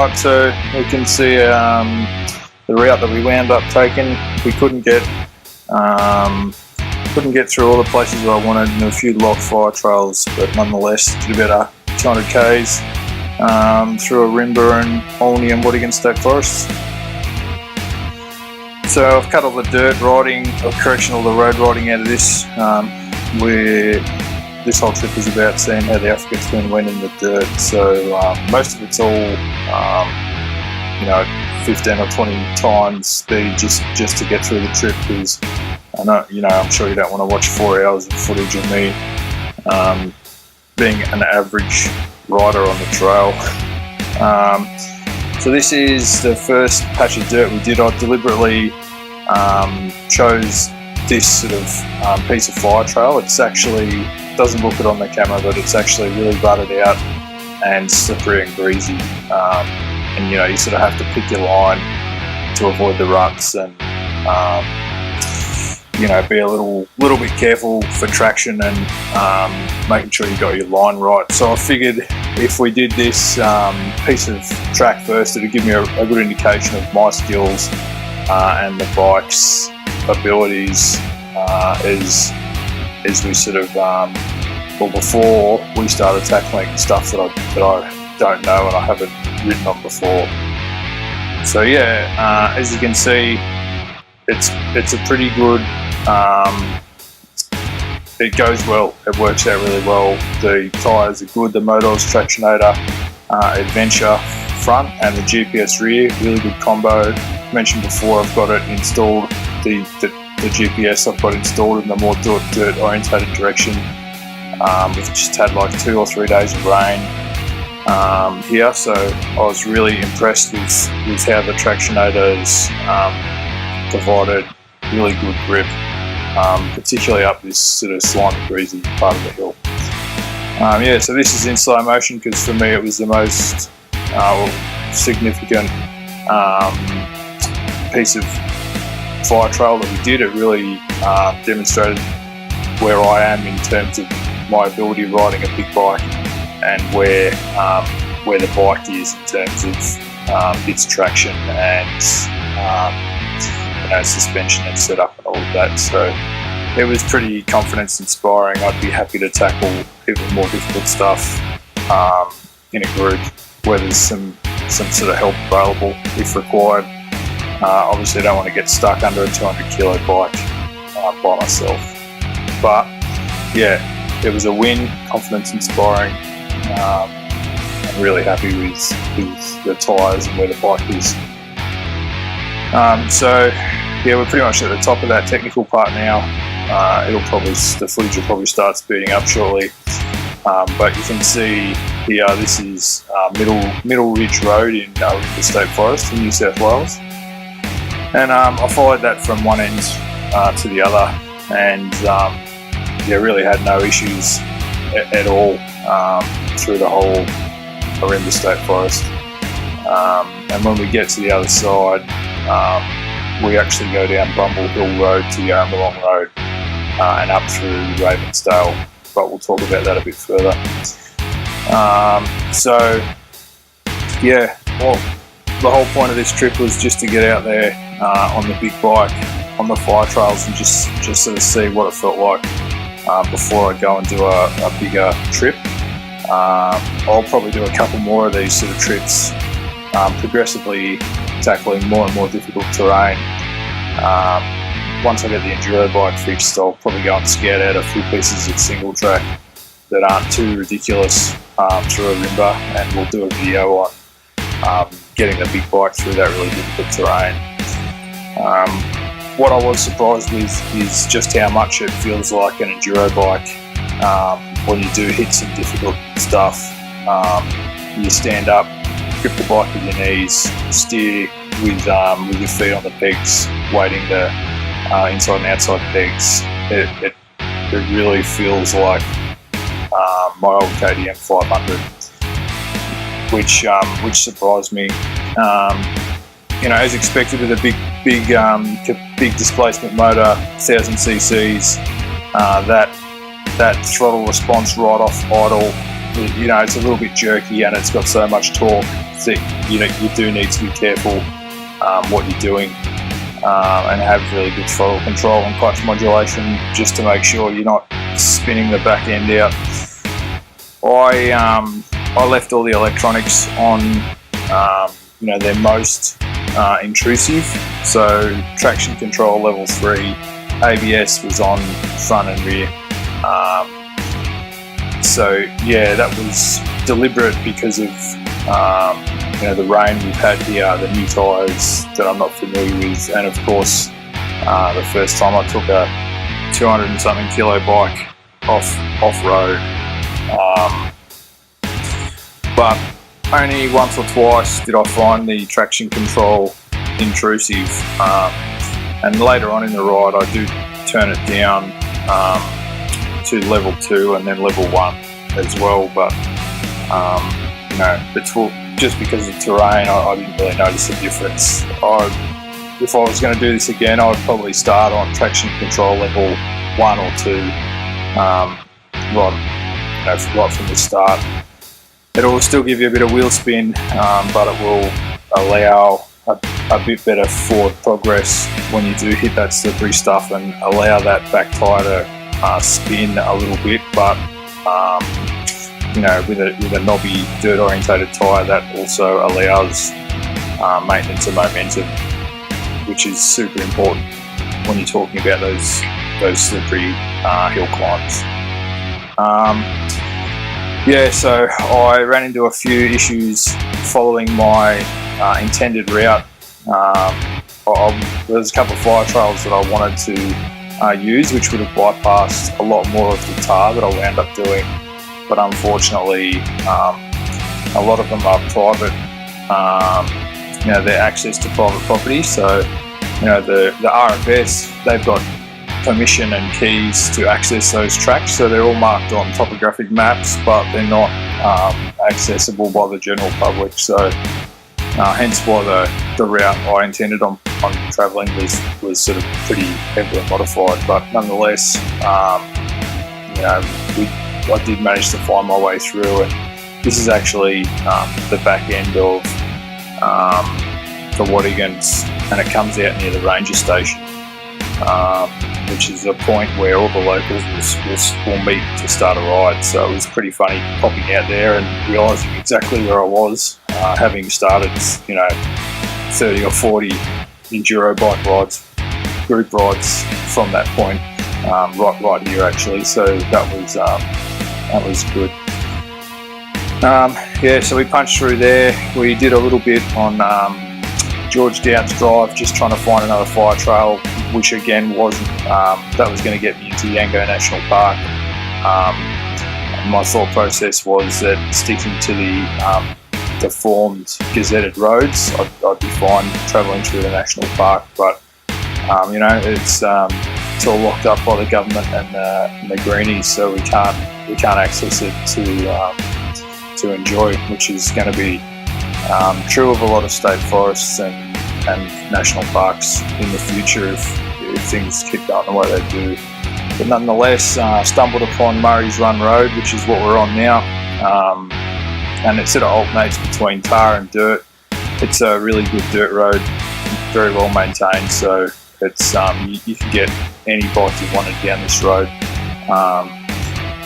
Right, so we can see the route that we wound up taking. We couldn't get through all the places I wanted, and a few locked fire trails, but nonetheless did about 200 k's through Ourimbah and Watagan State Forests. So I've cut all the dirt riding, all the road riding out of this. This whole trip is about seeing how the Africa Twin went in the dirt. So most of it's all 15 or 20 times speed just to get through the trip, because I know, I'm sure you don't want to watch 4 hours of footage of me being an average rider on the trail. So this is the first patch of dirt we did. I deliberately chose this sort of piece of fire trail. It's actually, doesn't look it on the camera, but it's actually really rutted out and slippery and greasy. And you sort of have to pick your line to avoid the ruts, and be a little bit careful for traction and making sure you got your line right. So I figured if we did this piece of track first, it'd give me a good indication of my skills and the bike's abilities as we sort of before we started tackling stuff that I don't know and I haven't ridden on before. So yeah, as you can see, it's a pretty good. It goes well. It works out really well. The tyres are good. The Motoz Tractionator Adventure front and the GPS rear, really good combo. Mentioned before, I've got it installed. The GPS I've got installed in the more dirt orientated direction. We've just had like 2 or 3 days of rain here, so I was really impressed with how the Tractionator's provided really good grip, particularly up this sort of slimy, greasy part of the hill. So this is in slow motion because for me it was the most significant piece of fire trail that we did. It really demonstrated where I am in terms of my ability riding a big bike, and where the bike is in terms of its traction and suspension and setup and all of that. So it was pretty confidence inspiring. I'd be happy to tackle even more difficult stuff in a group where there's some sort of help available if required. Obviously I don't want to get stuck under a 200 kilo bike by myself, but yeah, it was a win, confidence inspiring. I'm really happy with the tyres and where the bike is. So yeah, we're pretty much at the top of that technical part now. The footage will probably start speeding up shortly. But you can see here, this is Middle Ridge Road in Ourimbah State Forest in New South Wales. And I followed that from one end to the other, and really had no issues at all through the whole Ourimbah State Forest. And when we get to the other side, we actually go down Bumble Hill Road to Yarrambalong Road and up through Ravensdale, but we'll talk about that a bit further. So yeah, well, the whole point of this trip was just to get out there on the big bike, on the fire trails, and just sort of see what it felt like before I go and do a bigger trip. I'll probably do a couple more of these sort of trips, progressively tackling more and more difficult terrain. Once I get the enduro bike fixed, I'll probably go and scout out a few pieces of single track that aren't too ridiculous through Ourimbah, and we'll do a video on getting the big bike through that really difficult terrain. What I was surprised with is just how much it feels like an enduro bike when you do hit some difficult stuff. You stand up, grip the bike with your knees, steer with your feet on the pegs, weighting the inside and outside pegs. It really feels like my old KTM 500, which surprised me. As expected with a big displacement motor, 1000 cc's, that throttle response right off idle you know, it's a little bit jerky and it's got so much torque that you do need to be careful what you're doing and have really good throttle control and clutch modulation just to make sure you're not spinning the back end out. I left all the electronics on, you know, their most intrusive. So traction control level 3, ABS was on front and rear. So yeah, that was deliberate because of you know, the rain we've had here, the new tyres that I'm not familiar with, and of course the first time I took a 200 and something kilo bike off-road. But only once or twice did I find the traction control intrusive, and later on in the ride I do turn it down to level 2 and then level 1 as well, but you know, just because of terrain I didn't really notice a difference. If I was going to do this again, I would probably start on traction control level 1 or 2 right from the start. It'll still give you a bit of wheel spin, but it will allow a bit better forward progress when you do hit that slippery stuff, and allow that back tyre to spin a little bit. But you know, with a knobby, dirt orientated tyre, that also allows maintenance of momentum, which is super important when you're talking about those slippery hill climbs. Yeah, so I ran into a few issues following my intended route. There was a couple of fire trails that I wanted to use, which would have bypassed a lot more of the tar that I'll end up doing. But unfortunately, a lot of them are private. You know, they're access to private property. So, you know, the RFS, they've got permission and keys to access those tracks, so they're all marked on topographic maps, but they're not accessible by the general public. So hence why the route I intended on travelling was sort of pretty heavily modified. But nonetheless, you know, I did manage to find my way through, and this is actually the back end of the Watagans, and it comes out near the ranger station, which is a point where all the locals will meet to start a ride. So it was pretty funny popping out there and realising exactly where I was, having started, you know, 30 or 40 enduro bike rides, group rides from that point, right here actually. So that was good. Yeah, so we punched through there. We did a little bit on George Downs Drive, just trying to find another fire trail, which again wasn't, that was going to get me into Yango National Park. My thought process was that sticking to the formed gazetted roads, I'd be fine travelling through the national park, but you know, it's all locked up by the government and the greenies, so we can't access it to enjoy, which is going to be true of a lot of state forests and national parks in the future if things keep going the way they do. But nonetheless, stumbled upon Murray's Run Road, which is what we're on now, and it sort of alternates between tar and dirt. It's a really good dirt road, very well maintained, so it's you can get any bike you wanted down this road.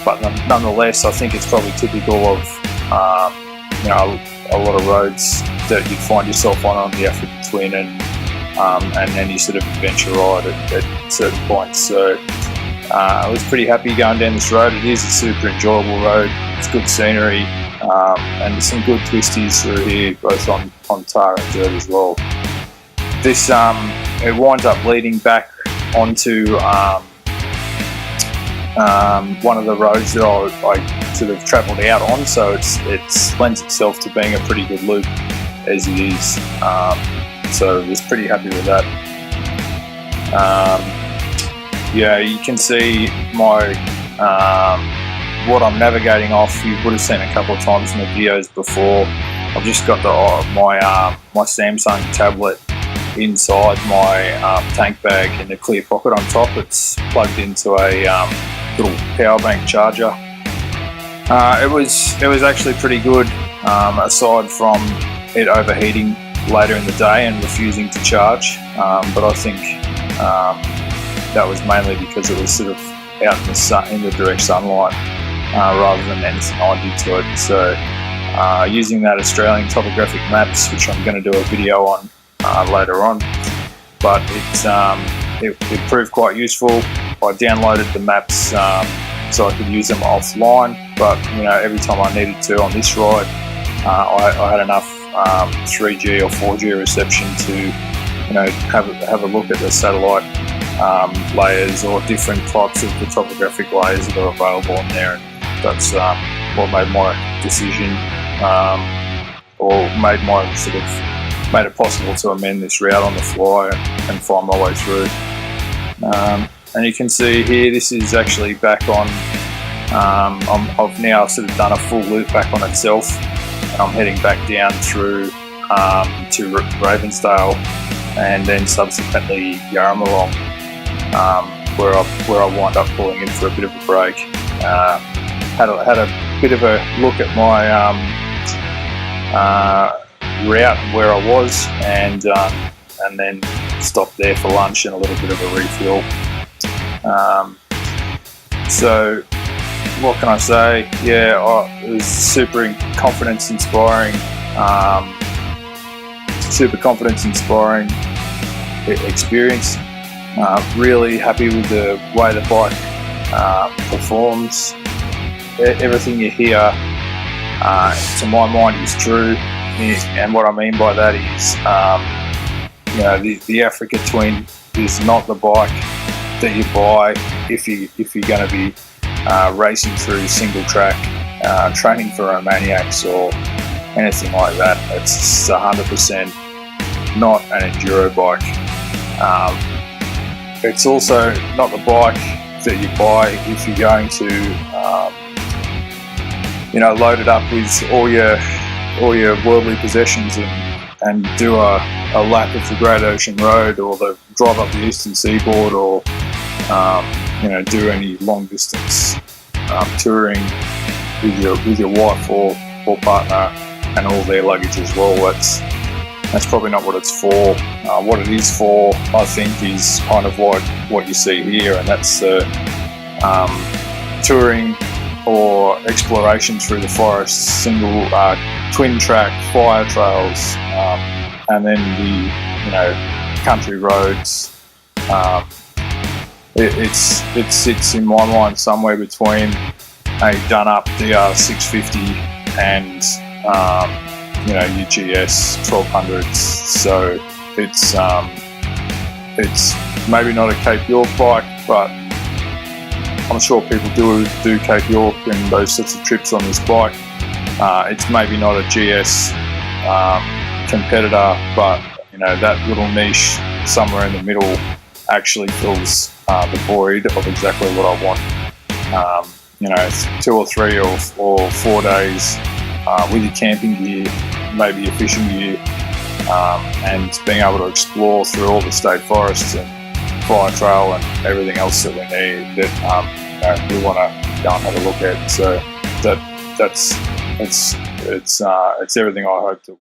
But nonetheless, I think it's probably typical of you know, a lot of roads that you'd find yourself on the African Twin and any sort of adventure ride at certain points. So I was pretty happy going down this road. It is a super enjoyable road. It's good scenery, and there's some good twisties through here, both on tar and dirt as well. This it winds up leading back onto one of the roads that I sort of travelled out on, so it lends itself to being a pretty good loop as it is. So I was pretty happy with that. Yeah, you can see my what I'm navigating off. You would have seen a couple of times in the videos before. I've just got my Samsung tablet inside my tank bag in the clear pocket on top. It's plugged into a little power bank charger, It was actually pretty good, aside from it overheating later in the day and refusing to charge. But I think that was mainly because it was sort of out in the sun, in the direct sunlight, rather than anything I did to it. So using that Australian topographic maps, which I'm going to do a video on later on, but it proved quite useful. I downloaded the maps so I could use them offline, but every time I needed to on this ride, I had enough 3G or 4G reception to have a look at the satellite layers or different types of the topographic layers that are available in there, and that's what made my decision, or made it possible to amend this route on the fly and find my way through. And you can see here, this is actually back on. I've now sort of done a full loop back on itself, and I'm heading back down through to Ravensdale, and then subsequently Yarramalong, where I wind up pulling in for a bit of a break. Had a bit of a look at my route and where I was, and then stopped there for lunch and a little bit of a refuel. So what can I say? Yeah, it was super confidence inspiring experience. Really happy with the way the bike performs. Everything you hear, to my mind, is true. And what I mean by that is, the Africa Twin is not the bike that you buy if you're going to be racing through single track, training for Romaniacs or anything like that. It's 100% not an enduro bike. It's also not the bike that you buy if you're going to, load it up with all your worldly possessions and do a lap of the Great Ocean Road, or drive up the Eastern Seaboard, or do any long distance touring with your wife or partner and all their luggage as well. That's probably not what it's for. What it is for, I think, is kind of what you see here, and that's touring or exploration through the forest, single twin track fire trails, and then the country roads. It sits in my mind somewhere between a done-up DR650 and your GS 1200s. So it's maybe not a Cape York bike, but I'm sure people do Cape York and those sorts of trips on this bike. It's maybe not a GS competitor, but that little niche somewhere in the middle actually fills the void of exactly what I want. 2 or 3 or 4 days with your camping gear, maybe your fishing gear, and being able to explore through all the state forests and fire trail and everything else that we need that we want to go and have a look at. So it's everything I hope to.